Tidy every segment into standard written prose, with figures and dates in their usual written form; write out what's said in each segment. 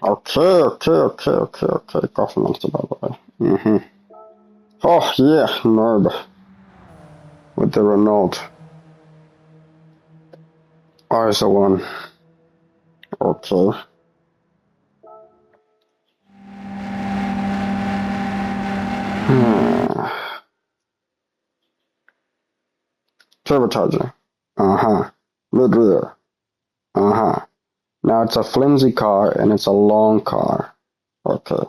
Okay. Coffee monster, by the way. Oh, yeah, nerd. With the Renault RS01. Okay. Hmm. Turbocharger. Uh-huh. Mid rear. Uh-huh. Now it's a flimsy car and it's a long car. Okay.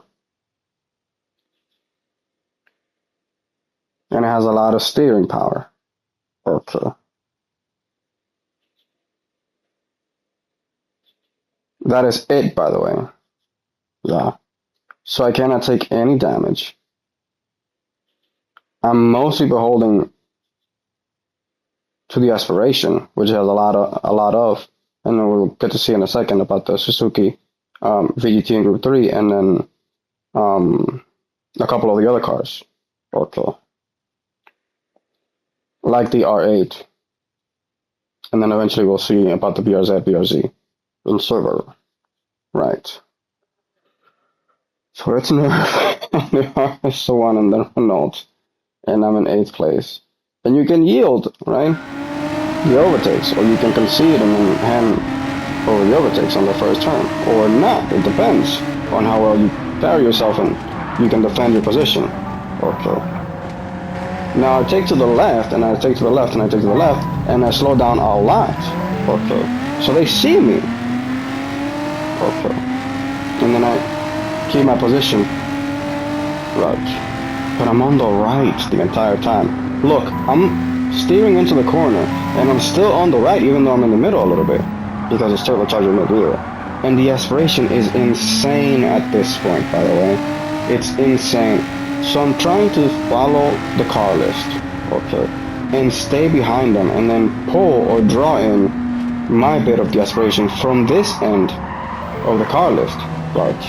And it has a lot of steering power. Okay. That is it, by the way. Yeah. So I cannot take any damage. I'm mostly beholden to the aspiration, which has a lot of, and then we'll get to see in a second about the Suzuki VGT in Group 3, and then a couple of the other cars. Okay. Like the R8. And then eventually we'll see about the BRZ, BRZ in server. Right. So it's the RS1 and then Renault. And I'm in 8th place. And you can yield, right? The overtakes, or you can concede and then hand over the overtakes on the first turn. Or not, it depends on how well you carry yourself and you can defend your position. Okay. Now I take to the left, and I take to the left, and I take to the left, and I slow down a lot. Okay. So they see me. Okay. And then I keep my position. Right. But I'm on the right the entire time. Look, I'm steering into the corner, and I'm still on the right even though I'm in the middle a little bit. Because it's turbocharger mid-rear. And the aspiration is insane at this point, by the way. It's insane. So I'm trying to follow the car list, okay, and stay behind them, and then pull or draw in my bit of the aspiration from this end of the car list, right?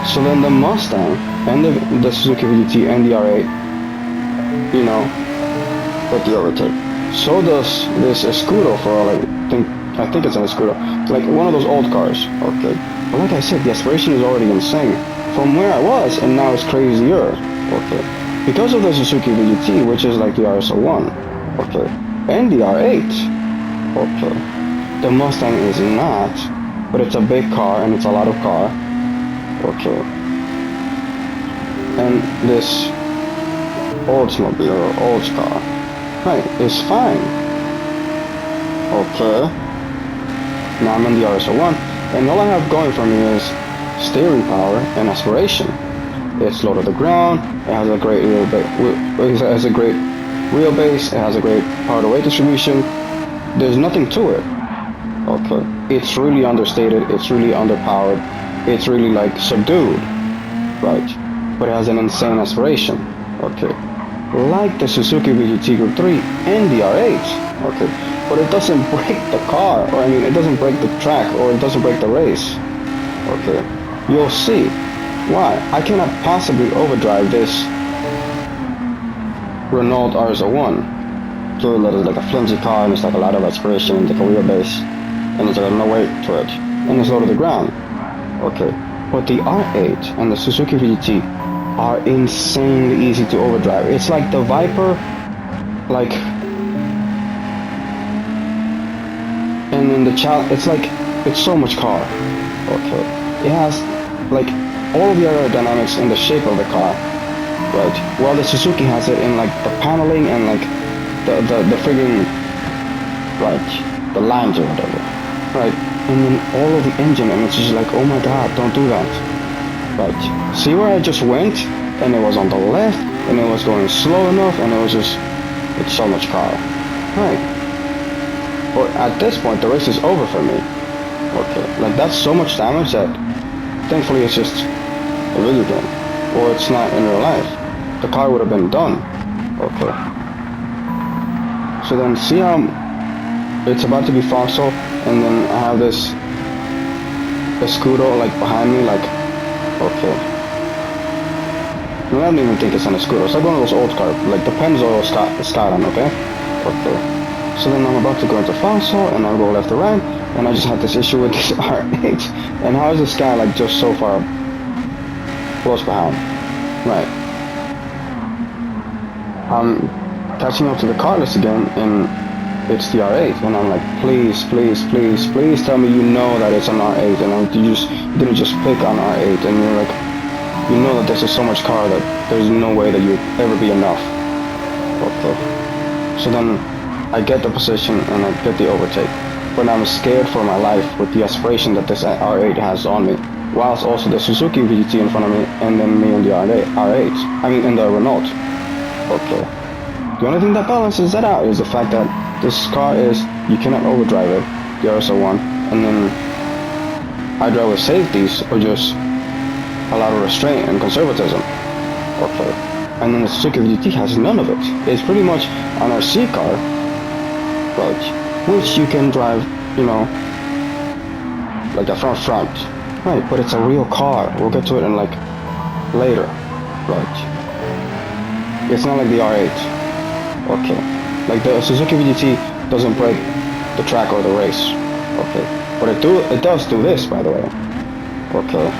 So then the Mustang and the Suzuki VGT and the R8, you know, get the overtake. So does this Escudo for all I think it's an Escudo, like one of those old cars, okay. But like I said, the aspiration is already insane from where I was, and now it's crazier. Okay. Because of the Suzuki VGT, which is like the RS01, okay, and the R8, okay, the Mustang is not, but it's a big car and it's a lot of car, okay, and this Oldsmobile or Olds car, right, is fine, okay, now I'm in the RS01, and all I have going for me is steering power and aspiration. It's low to the ground. It has a great wheelbase. It has a great wheelbase. It has a great power to weight distribution. There's nothing to it. Okay. It's really understated. It's really underpowered. It's really like subdued, right? But it has an insane aspiration. Okay. Like the Suzuki VGT Group 3 and the R8. Okay. But it doesn't break the car, or I mean, it doesn't break the track, or it doesn't break the race. Okay. You'll see. Why? I cannot possibly overdrive this Renault RS01. So that is like a flimsy car, and it's like a lot of aspiration, and like a wheelbase, and it's like no weight to it, and it's low to the ground. Okay, but the R8 and the Suzuki VGT are insanely easy to overdrive. It's like the Viper, like, and in the it's like, it's so much car. Okay, it has like all of the aerodynamics in the shape of the car, right? While the Suzuki has it in like the paneling and like the friggin', right, the lines or whatever, right? And then all of the engine, and it's just like, oh my god, don't do that, right? See where I just went, and it was on the left, and it was going slow enough, and it was just, it's so much car, right? But at this point, the race is over for me. Okay, like that's so much damage that thankfully it's just a video game, or it's not in real life. The car would have been done. Okay. So then see how it's about to be fossil, and then I have this Escudo like behind me, like, okay. I don't even think it's an Escudo. It's like one of those old cars, like the Pennzoil Skyline, okay? Okay. So then I'm about to go into fossil, and I'll go left to right, and I just had this issue with this R8. And how is this guy like just so far close behind? Right. I'm catching up to the car list again, and it's the R8, and I'm like, please, please, please, please tell me you know that it's an R8, and you didn't just pick on R8, and you're like, you know that this is so much car that there's no way that you'd ever be enough. Okay. So then I get the position and I get the overtake, but I'm scared for my life with the aspiration that this R8 has on me, whilst also the Suzuki VGT in front of me, and then me and the R8, I mean in the Renault. Okay. The only thing that balances that out is the fact that this car is, you cannot overdrive it, the RS01, and then I drive with safeties or just a lot of restraint and conservatism. Okay. And then the Suzuki VGT has none of it. It's pretty much an RC car, right, which you can drive, you know, like a front. Right, but it's a real car. We'll get to it in like later. Right. It's not like the R8. Okay. Like the Suzuki VGT doesn't break the track or the race. Okay. But it does do this, by the way. Okay.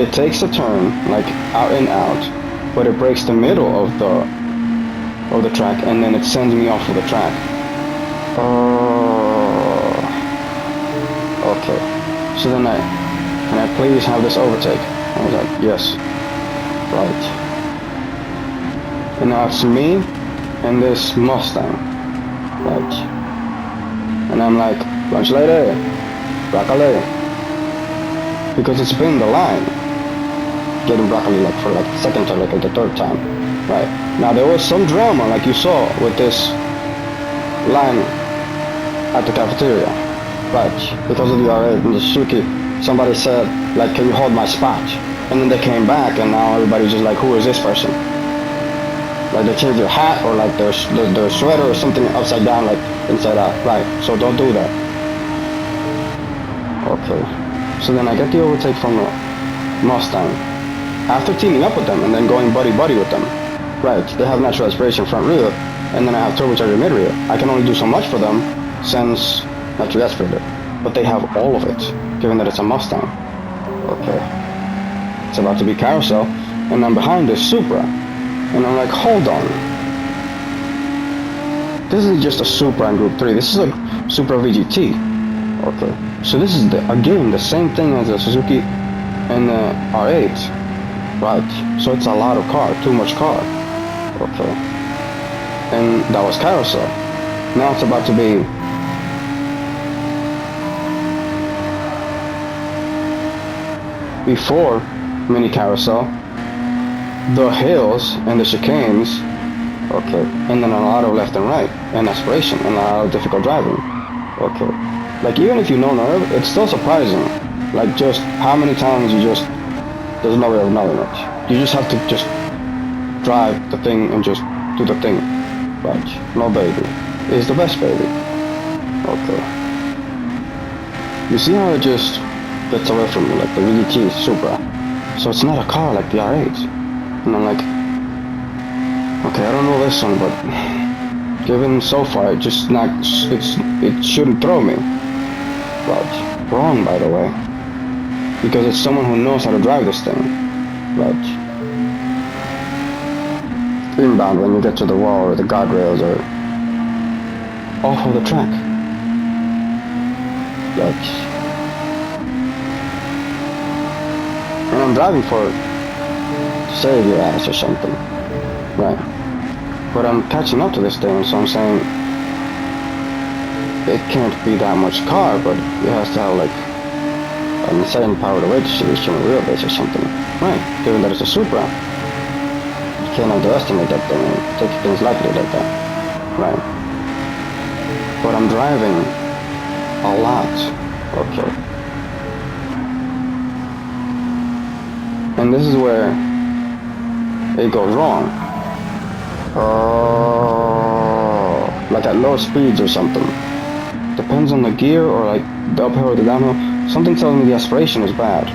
It takes a turn, like out and out, but it breaks the middle of the track, and then it sends me off of the track. Okay. So then can I please have this overtake? I was like, yes. Right. And now it's me and this Mustang. Right. And I'm like, lunch lady, broccoli. Because it's been the line. Getting broccoli like for like the second time, like the third time. Right. Now there was some drama, like you saw, with this line at the cafeteria. Right. Because of the R8 and the Suzuki, somebody said, like, can you hold my spot? And then they came back, and now everybody's just like, who is this person? Like they changed their hat or like their sweater or something upside down, like inside out. Right. So don't do that. Okay. So then I get the overtake from the Mustang. After teaming up with them and then going buddy-buddy with them. Right, they have natural aspiration front-rear, and then I have turbocharger mid-rear. I can only do so much for them since naturally aspirated. But they have all of it, given that it's a Mustang. Okay. It's about to be carousel, and I'm behind this Supra. And I'm like, hold on. This isn't just a Supra in Group 3, this is a Supra VGT. Okay, so this is, again, the same thing as the Suzuki and the R8. Right, so it's a lot of car, too much car. Okay, and that was carousel. Now it's about to be before mini carousel, the hills and the chicanes. Okay, and then a lot of left and right, and aspiration, and a lot of difficult driving. Okay, like even if you know nerve, it's still surprising. Like just how many times there's no way of knowing it. You just have to just drive the thing and just do the thing. Right, no baby. It's the best baby. Okay. You see how it just gets away from me, like the VGT Supra. So it's not a car like the R8. And I'm like, okay, I don't know this one, but given so far, it shouldn't throw me. Right. Wrong, by the way. Because it's someone who knows how to drive this thing. Right. Inbound when you get to the wall or the guardrails or off of the track. Right. And I'm driving for save your ass or something. Right. But I'm catching up to this thing, so I'm saying it can't be that much car, but it has to have like an insane power to weight distribution or wheelbase or something. Right. Given that it's a Supra, you can't underestimate that thing and take things lightly like that. Right. But I'm driving a lot. Okay. And this is where it goes wrong. Like at low speeds or something. Depends on the gear or like the uphill or the downhill. Something tells me the aspiration is bad.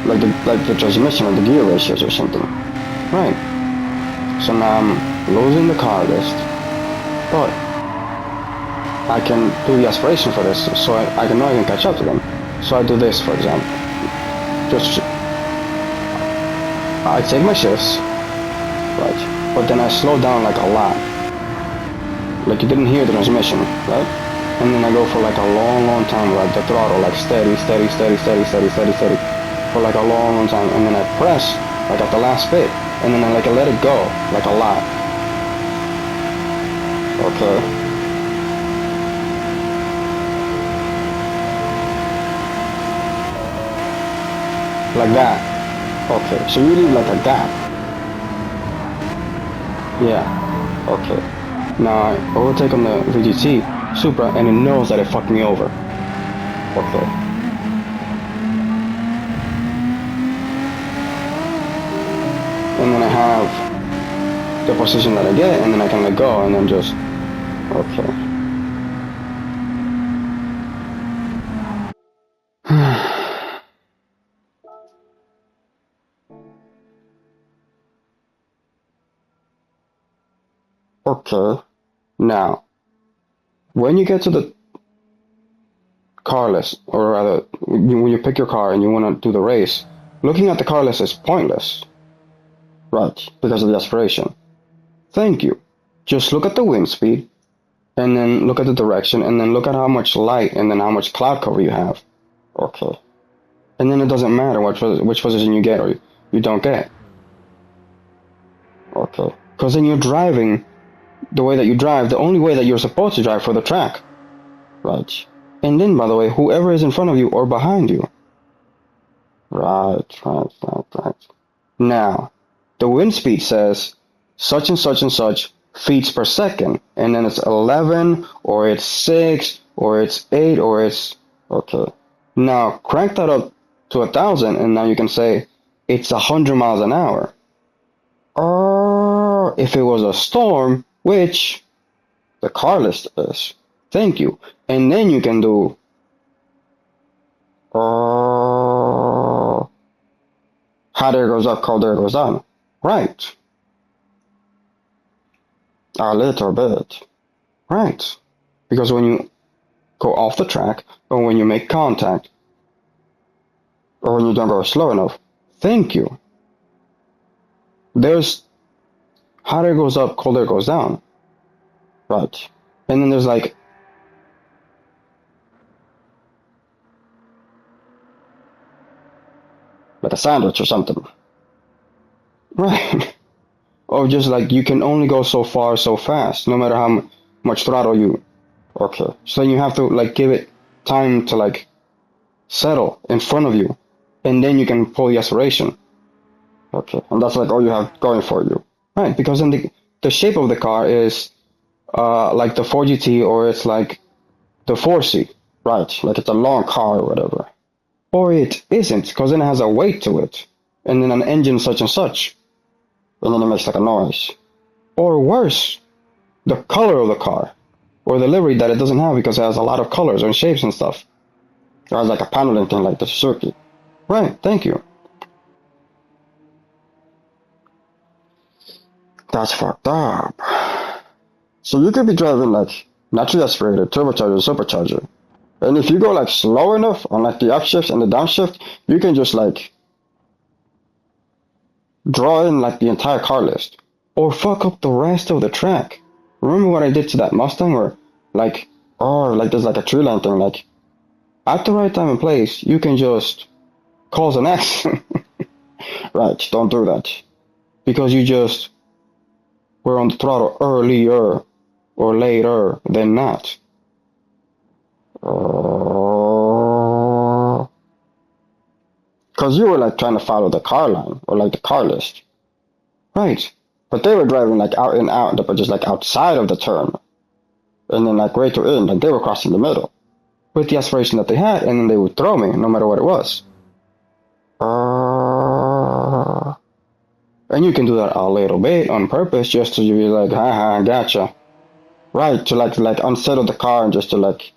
Like the transmission or the gear ratios or something. Right. So now I'm losing the car list, but I can do the aspiration for this, so I can know I can catch up to them. So I do this, for example. Just I take my shifts, right? But then I slow down like a lot. Like you didn't hear the transmission, right? And then I go for like a long, long time, like the throttle, like steady, steady, steady, steady, steady, steady, steady, for like a long, long time. And then I press, like at the last bit, and then I like let it go, like a lot. Okay. Like that. Okay. So you leave like a gap. Yeah. Okay. Now I overtake on the VGT Supra, and it knows that it fucked me over. Okay. And then I have the position that I get, and then I can let go, and then just okay. Okay. Now, when you get to the car list, or rather, when you pick your car and you want to do the race, looking at the car list is pointless, right? Because of the aspiration. Thank you. Just look at the wind speed, and then look at the direction, and then look at how much light and then how much cloud cover you have. Okay. And then it doesn't matter which position you get or you don't get. Okay. Because then you're driving the way that you drive, the only way that you're supposed to drive for the track. Right. And then, by the way, whoever is in front of you or behind you. Right. Now, the wind speed says such and such feet per second. And then it's 11, or it's 6, or it's 8, or it's. Okay. Now, crank that up to 1,000, and now you can say it's 100 miles an hour. Or if it was a storm, which the car list is. Thank you. And then you can do hot air goes up, cold air goes down. Right. A little bit. Right. Because when you go off the track, or when you make contact, or when you don't go slow enough, thank you. There's hot air goes up, cold air goes down. Right. And then there's like a sandwich or something. Right. Or just like you can only go so far so fast, no matter how much throttle you. Okay. So then you have to like give it time to like settle in front of you, and then you can pull the acceleration. Okay. And that's like all you have going for you. Right. Because then the shape of the car is like the 4GT, or it's like the 4C. Right. Like it's a long car or whatever. Or it isn't, because then it has a weight to it. And then an engine such and such. And then it makes like a noise. Or worse, the color of the car. Or the livery that it doesn't have because it has a lot of colors and shapes and stuff. It has like a paneling thing like the Suzuki. Right, thank you. That's fucked up. So you could be driving like naturally aspirated, turbocharger, supercharger. And if you go like slow enough on like the upshift and the downshift, you can just like draw in like the entire car list. Or fuck up the rest of the track. Remember what I did to that Mustang, where like, oh, like there's like a tree line thing, like at the right time and place, you can just cause an accident. Right, don't do that. Because you just were on the throttle earlier or later than not. Because you were like trying to follow the car line or like the car list. Right. But they were driving like out and out, but just like outside of the turn. And then like right to in, like they were crossing the middle. With the aspiration that they had, and then they would throw me no matter what it was. And you can do that a little bit on purpose, just to be like, haha, gotcha. Right, to like unsettle the car and just to like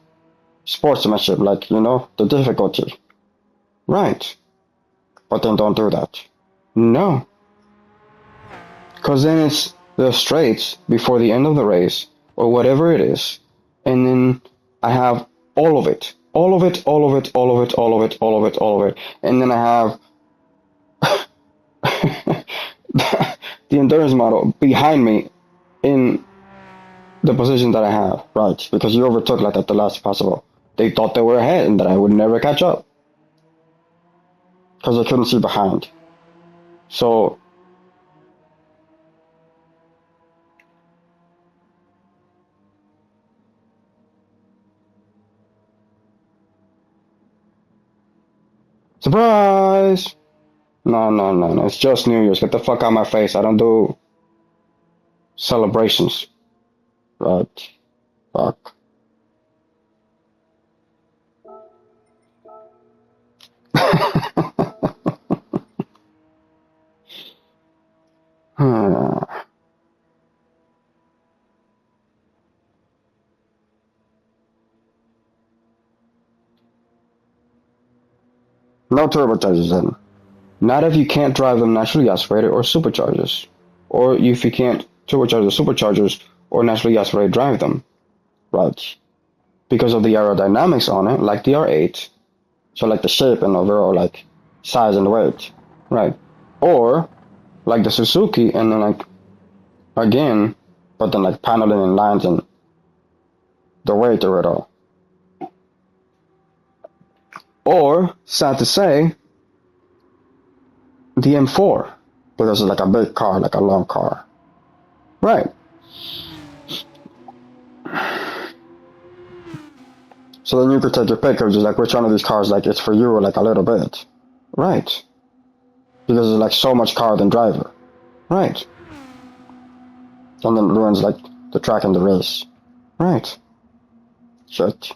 sportsmanship, like, you know, the difficulty. Right. But then don't do that. No. Because then it's the straights before the end of the race, or whatever it is, and then I have all of it, all of it, all of it, all of it, all of it, all of it, all of it, and then I have the endurance model behind me in the position that I have, right? Because you overtook like at the last possible. They thought they were ahead and that I would never catch up because I couldn't see behind. So surprise! No, no, no, no. It's just New Year's. Get the fuck out of my face. I don't do celebrations. Right. Fuck. No turbochargers then. Not if you can't drive them naturally aspirated or superchargers. Or if you can't turbocharge the superchargers or naturally aspirated drive them. Right. Because of the aerodynamics on it, like the R8. So like the shape and overall like size and weight. Right. Or like the Suzuki and then like again, but then like paneling and lines and the weight of it all. Or, sad to say, the M4, because it's like a big car, like a long car. Right. So then you could take your pick of just like which one of these cars like it's for you or like a little bit. Right. Because it's like so much car than driver. Right. And then it ruins like the track and the race. Right. Shit.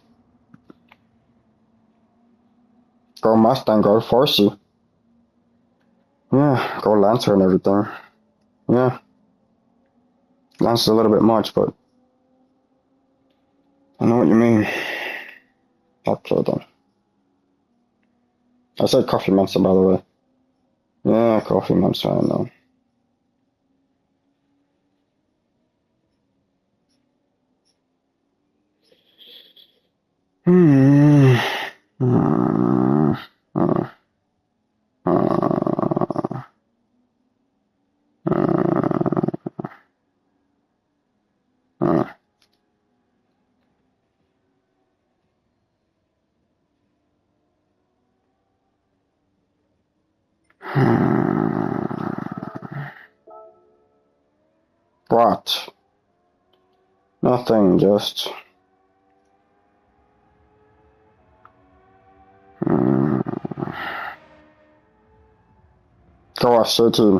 Go Mustang, go Forcey. Yeah, go Lancer and everything. Yeah. Lancer's a little bit much, but I know what you mean. Okay then. I said Coffee Monster, by the way. Yeah, Coffee Monster, I know. Hmm. Uh, uh, uh, uh, What? Nothing, just. Go off, City.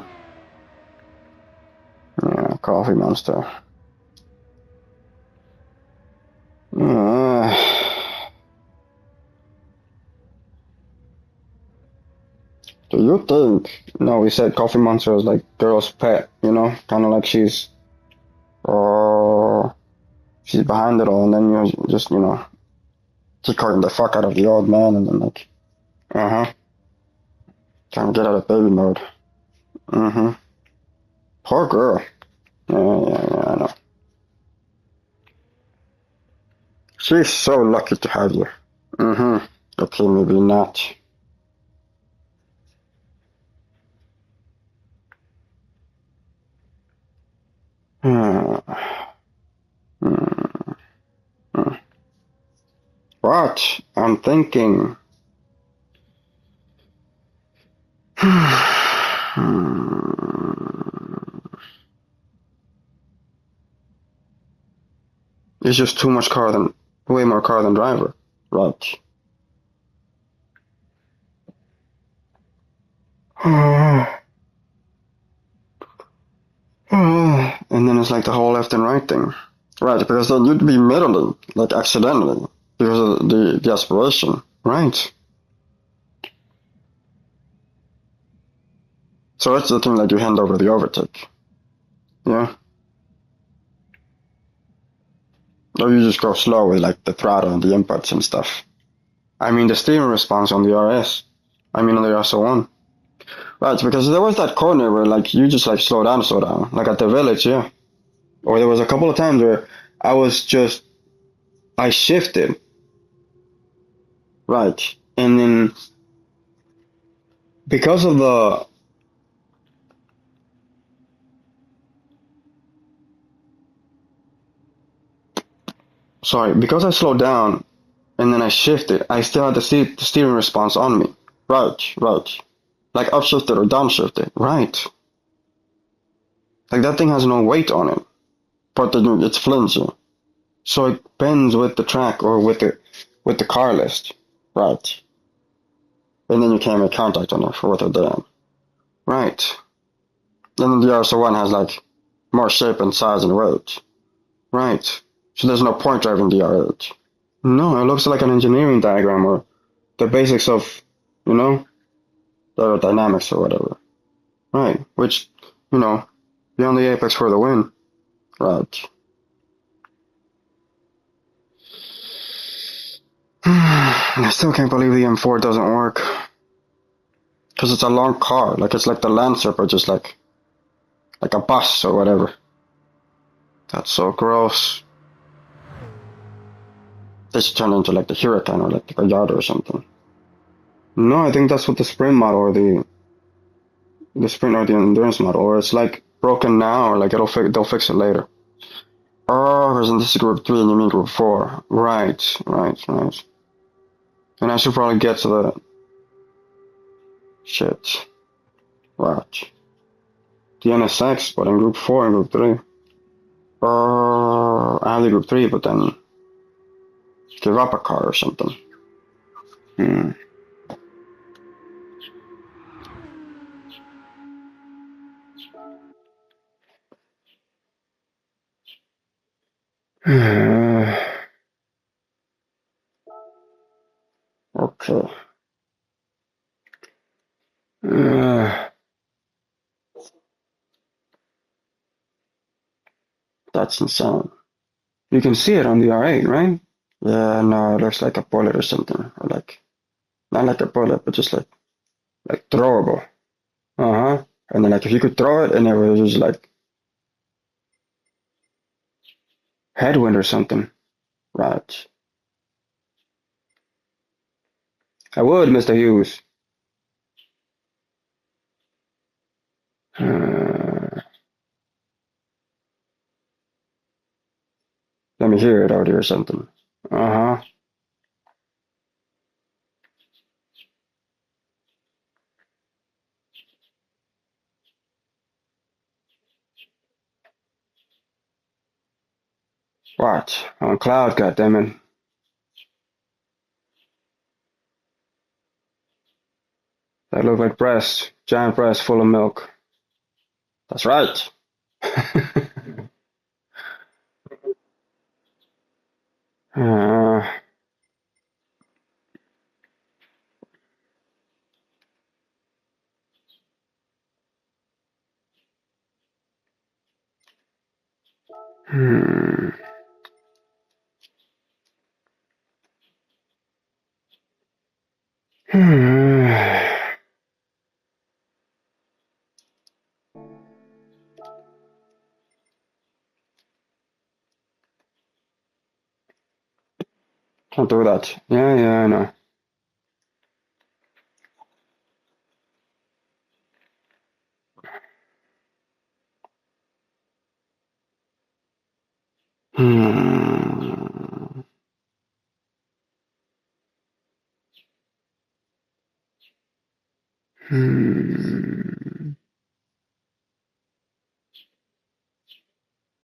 Yeah, Coffee Monster. Uh, do you think? No, we said Coffee Monster is like girl's pet, you know? Kind of like oh, she's behind it all, and then you just, kicking the fuck out of the old man, and then like, uh huh, trying to get out of baby mode. Mm-hmm. Poor girl. Yeah, I know. She's so lucky to have you. Mm-hmm. Okay, maybe not. Hmm. Hmm. What? I'm thinking. It's just too much car than, way more car than driver. Right. And then it's like the whole left and right thing. Right, because then you'd be middling, like accidentally, because of the aspiration. Right. So that's the thing that you hand over the overtake. Yeah. Or you just go slow with like the throttle and the inputs and stuff. I mean the steering response on the RS. I mean on the RS1. Right, because there was that corner where like you just like slow down, like at the village, yeah. Or there was a couple of times where I was just I shifted, right, and then because of the sorry, because I slowed down and then I shifted, I still had the steering response on me. Right, right, like upshifted or downshifted, right. Like that thing has no weight on it, but it's flimsy, so it bends with the track or with the car list, right. And then you can't make contact on it for what they're doing. Right. And then the RS1 has like more shape and size and weight. Right. So there's no point driving the RH. No, it looks like an engineering diagram or the basics of, you know, the dynamics or whatever. Right. Which, you know, beyond the apex for the win. Right. I still can't believe the M4 doesn't work. Because it's a long car. Like it's like the Lancer, but just like a bus or whatever. That's so gross. They should turn it into like the Huracan or like the Gallardo or something. No, I think that's what the sprint model or the sprint or the endurance model, or it's like broken now, or like they'll fix it later. Oh, isn't this group 3 and you mean group 4? Right, right, right. And I should probably get to the shit. Right. The NSX, but in group 4 and group 3. I have the group 3, but then give up a car or something. Hmm. Okay. That's insane. You can see it on the R8, right? Yeah, no, it looks like a bullet or something. Or like, not like a bullet, but just like throwable. Uh-huh. And then like if you could throw it and it was just like headwind or something. Right. I would, Mr. Hughes. Let me hear it out here or something. Uh-huh. What? On cloud, goddammit. That look like breast. Giant breast full of milk. That's right. uh, hmm. Can't do that. Yeah, yeah, I know. Hmm. Hmm.